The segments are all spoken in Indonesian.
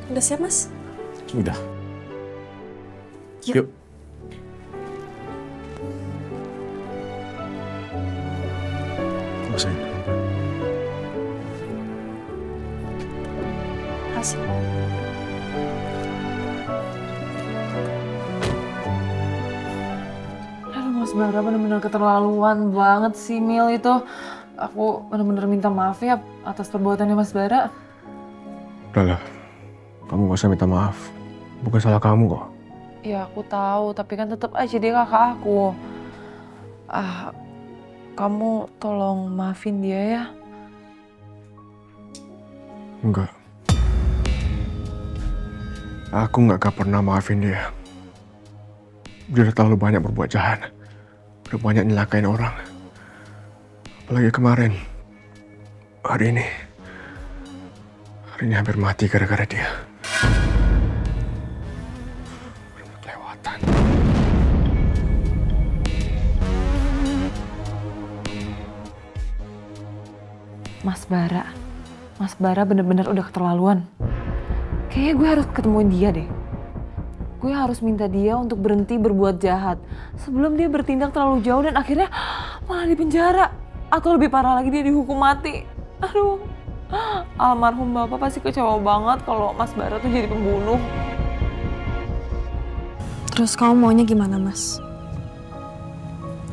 Udah siap, Mas? Udah. Yuk. Yuk. Rasain. Kasih. Aduh, Mas Bara bener-bener keterlaluan banget sih, Mil itu. Aku bener-bener minta maaf ya atas perbuatannya Mas Bara. Udahlah, kamu gak usah minta maaf. Bukan salah kamu kok. Ya aku tahu, tapi kan tetap aja dia kakak aku. Kamu tolong maafin dia ya. Enggak. Aku gak pernah maafin dia. Dia udah terlalu banyak berbuat jahat. Udah banyak nyelakain orang. Apalagi kemarin. Hari ini hampir mati gara-gara dia. Benar kelewatan. Mas Bara bener-bener udah keterlaluan. Kayaknya gue harus ketemuin dia deh. Gue harus minta dia untuk berhenti berbuat jahat sebelum dia bertindak terlalu jauh dan akhirnya malah dipenjara. Atau lebih parah lagi dia dihukum mati. Aduh, almarhum bapak pasti kecewa banget kalau Mas Bara tuh jadi pembunuh. Terus kamu maunya gimana, Mas?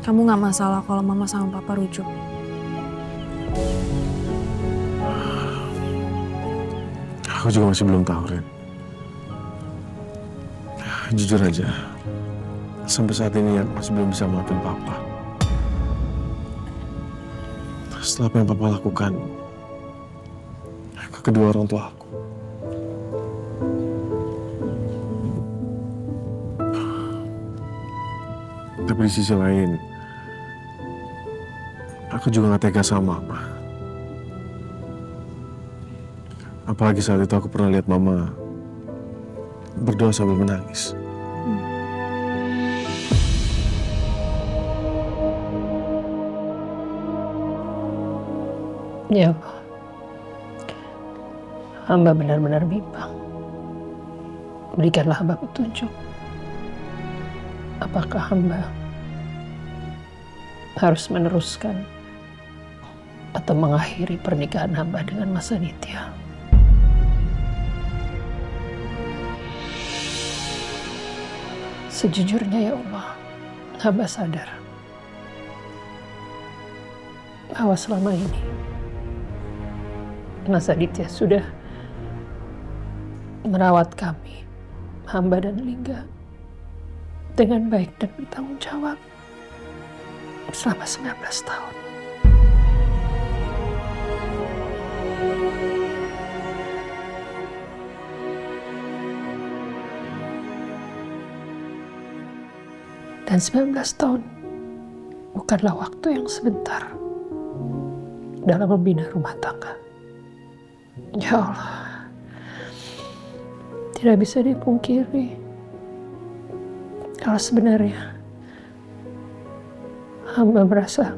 Kamu nggak masalah kalau mama sama papa rujuk? Aku juga masih belum tahu, Ren. Jujur aja, sampai saat ini aku masih belum bisa maafin papa. Setelah apa yang papa lakukan ke kedua orang tua aku. Tapi di sisi lain, aku juga gak tega sama mama. Apalagi saat itu aku pernah lihat mama berdoa sambil menangis. Ya Allah, hamba benar-benar bimbang. Berikanlah hamba petunjuk. Apakah hamba harus meneruskan atau mengakhiri pernikahan hamba dengan Mas Aditya? Sejujurnya ya Allah, hamba sadar bahwa selama ini Mas Aditya sudah merawat kami, hamba dan Lingga, dengan baik dan bertanggung jawab selama 19 tahun. Dan 19 tahun bukanlah waktu yang sebentar dalam membina rumah tangga. Ya Allah, tidak bisa dipungkiri kalau sebenarnya hamba merasa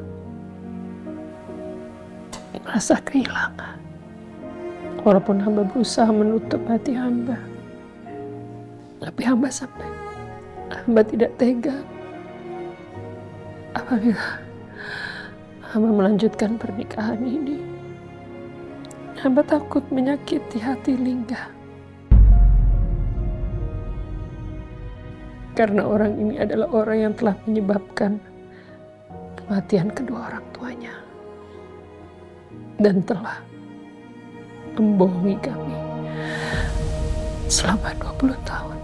kehilangan. Walaupun hamba berusaha menutup hati hamba, tapi hamba tidak tega apabila hamba melanjutkan pernikahan ini. Hamba takut menyakiti hati Lingga. Karena orang ini adalah orang yang telah menyebabkan kematian kedua orang tuanya. Dan telah membohongi kami selama 20 tahun.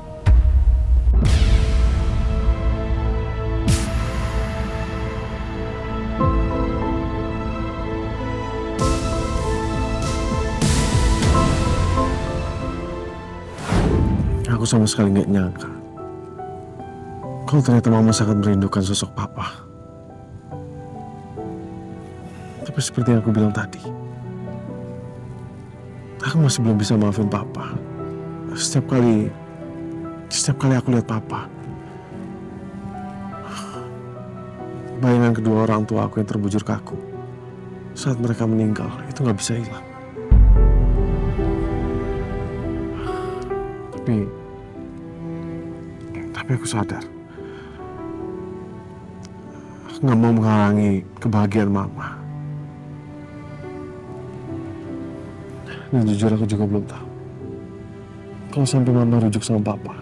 Aku sama sekali nggak nyangka kalau ternyata mama sangat merindukan sosok papa. Tapi seperti yang aku bilang tadi, aku masih belum bisa maafin papa. Setiap kali aku lihat papa, bayangan kedua orang tua aku yang terbujur kaku saat mereka meninggal itu nggak bisa hilang. Tapi aku sadar. Aku nggak mau menghalangi kebahagiaan Mama. Dan jujur aku juga belum tahu. Kalau sampai Mama rujuk sama Papa,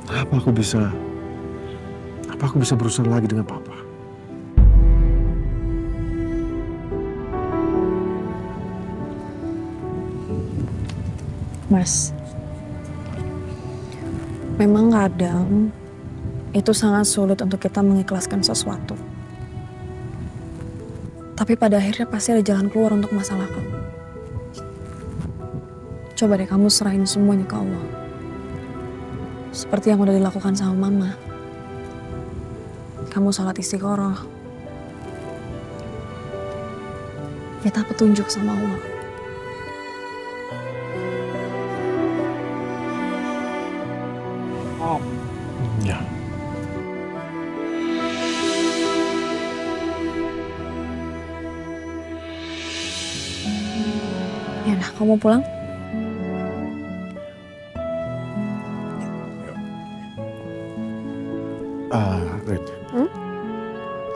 apa aku bisa berusaha lagi dengan Papa? Mas, memang kadang itu sangat sulit untuk kita mengikhlaskan sesuatu. Tapi pada akhirnya pasti ada jalan keluar untuk masalah kamu. Coba deh kamu serahin semuanya ke Allah. Seperti yang udah dilakukan sama Mama. Kamu sholat istiqoroh. Minta petunjuk sama Allah. Ya. Ya udah, kamu pulang? Rit.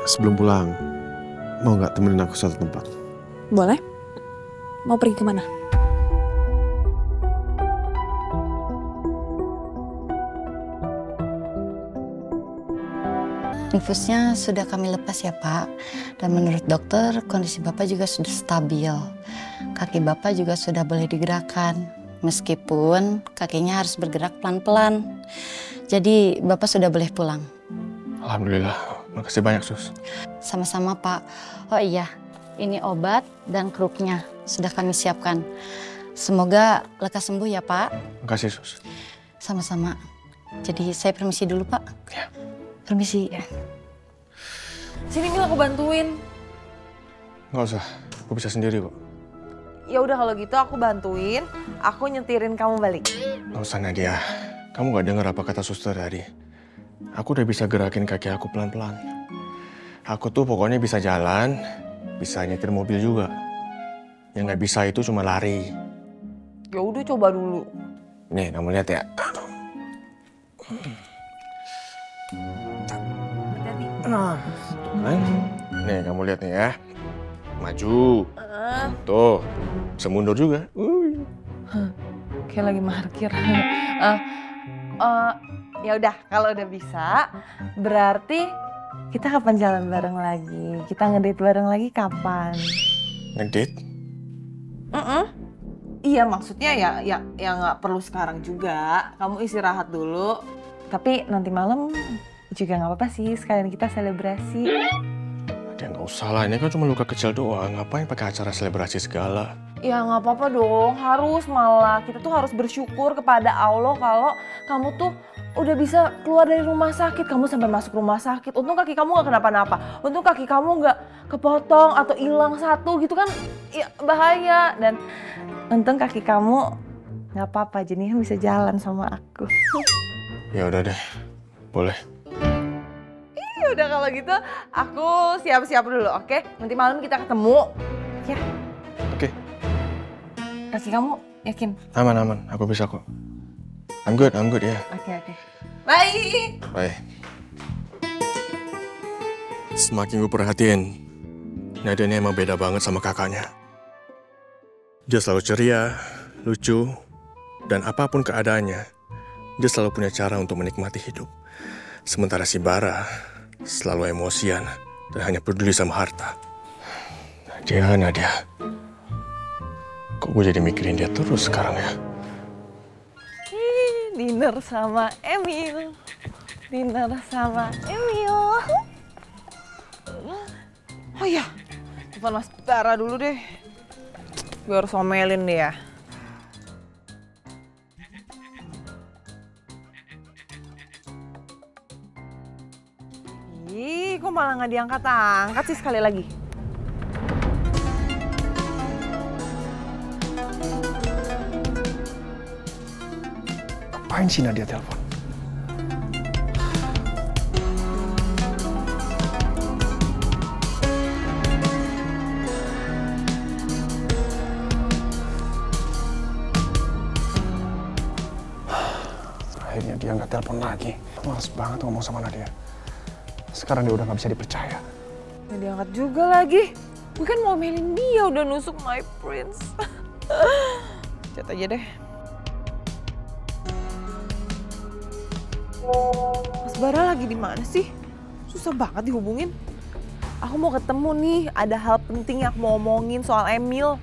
Sebelum pulang, mau nggak temenin aku satu tempat? Boleh. Mau pergi kemana? Infusnya sudah kami lepas ya Pak. Dan menurut dokter kondisi Bapak juga sudah stabil. Kaki Bapak juga sudah boleh digerakkan. Meskipun kakinya harus bergerak pelan-pelan. Jadi Bapak sudah boleh pulang. Alhamdulillah, makasih banyak Sus. Sama-sama Pak. Oh iya, ini obat dan kerupnya sudah kami siapkan. Semoga lekas sembuh ya Pak. Makasih Sus. Sama-sama. Jadi saya permisi dulu Pak. Ya. Permisi. Sini Mil, aku bantuin. Nggak usah, aku bisa sendiri kok. Ya udah kalau gitu aku bantuin, aku nyetirin kamu balik. Nggak usah Nadia, kamu nggak dengar apa kata suster tadi. Aku udah bisa gerakin kaki aku pelan-pelan. Aku tuh pokoknya bisa jalan, bisa nyetir mobil juga. Yang nggak bisa itu cuma lari. Ya udah coba dulu. Nih, kamu lihat ya. Kan? Nih, kamu lihat nih ya. Maju. Tuh, bisa mundur juga. Kayak lagi parkir. Ya udah, kalau udah bisa, berarti kita kapan jalan bareng lagi? Kita ngedate bareng lagi kapan? Ngedate? Iya, maksudnya ya nggak perlu sekarang juga. Kamu istirahat dulu. Tapi nanti malam juga nggak apa-apa sih. Sekalian kita selebrasi. Ya nggak usah lah, ini kan cuma luka kecil doang. Ngapain pakai acara selebrasi segala? Ya nggak apa-apa dong, harus malah. Kita tuh harus bersyukur kepada Allah kalau kamu tuh udah bisa keluar dari rumah sakit. Kamu sampai masuk rumah sakit. Untung kaki kamu nggak kenapa-napa. Untung kaki kamu nggak kepotong atau hilang satu gitu kan. Ya bahaya. Dan untung kaki kamu nggak apa-apa, jadinya bisa jalan sama aku. Ya udah deh, boleh. Ya udah kalau gitu, aku siap-siap dulu, oke? Nanti malam kita ketemu, ya? Oke. Kaki kamu yakin? Aman, aku bisa kok. I'm good ya. Oke. Bye! Bye. Semakin gue perhatiin, Nadia ini emang beda banget sama kakaknya. Dia selalu ceria, lucu, dan apapun keadaannya, dia selalu punya cara untuk menikmati hidup. Sementara si Bara selalu emosian dan hanya peduli sama harta. Nadia. Kok gue jadi mikirin dia terus sekarang ya? Dinner sama Emil. Oh iya, telepon Mas Bara dulu deh. Gue harus omelin dia. Ih, kok malah nggak diangkat-angkat sih sekali lagi? Ngapain sih Nadia telepon? Dia nggak telepon lagi. Males banget ngomong sama Nadia. Sekarang dia udah nggak bisa dipercaya. Nggak diangkat juga lagi. Gue kan mau melin dia udah nusuk my prince. Chat aja deh. Mas Bara lagi di mana sih? Susah banget dihubungin. Aku mau ketemu nih, ada hal penting yang aku mau omongin soal Emil.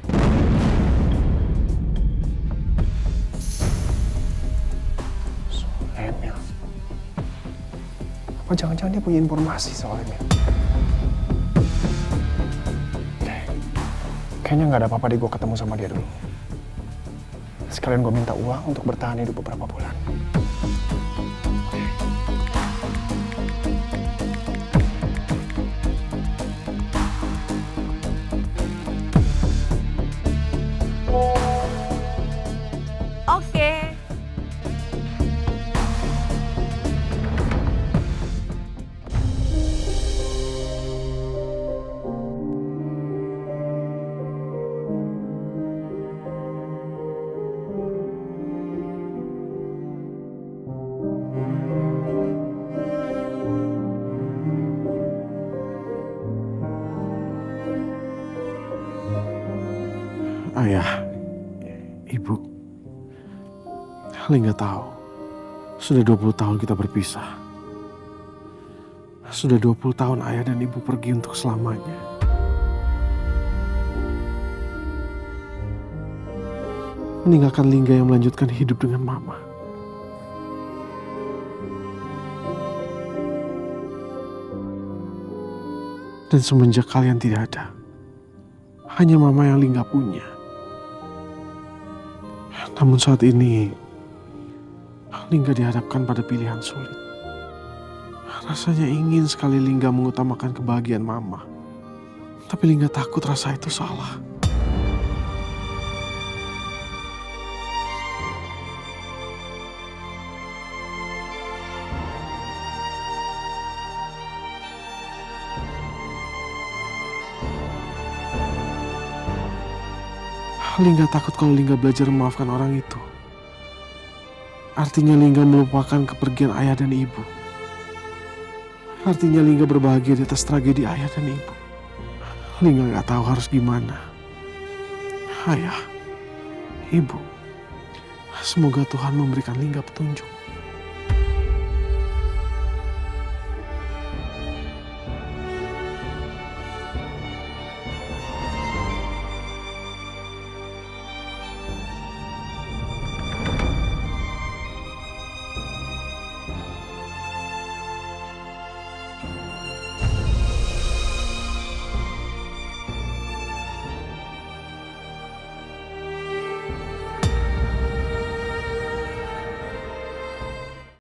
Emil. Apa jangan-jangan dia punya informasi soal Emil? Kayaknya nggak ada apa-apa deh gue ketemu sama dia dulu. Sekalian gue minta uang untuk bertahan hidup beberapa bulan. Oke. Ayah, Ibu, Lingga tahu, sudah 20 tahun kita berpisah. Sudah 20 tahun ayah dan ibu pergi untuk selamanya. Meninggalkan Lingga yang melanjutkan hidup dengan mama. Dan semenjak kalian tidak ada, hanya mama yang Lingga punya. Namun saat ini, Lingga dihadapkan pada pilihan sulit. Rasanya ingin sekali Lingga mengutamakan kebahagiaan mama. Tapi Lingga takut rasa itu salah. Lingga takut kalau Lingga belajar memaafkan orang itu, artinya Lingga melupakan kepergian ayah dan ibu. Artinya Lingga berbahagia di atas tragedi ayah dan ibu. Lingga gak tahu harus gimana. Ayah, ibu, semoga Tuhan memberikan Lingga petunjuk.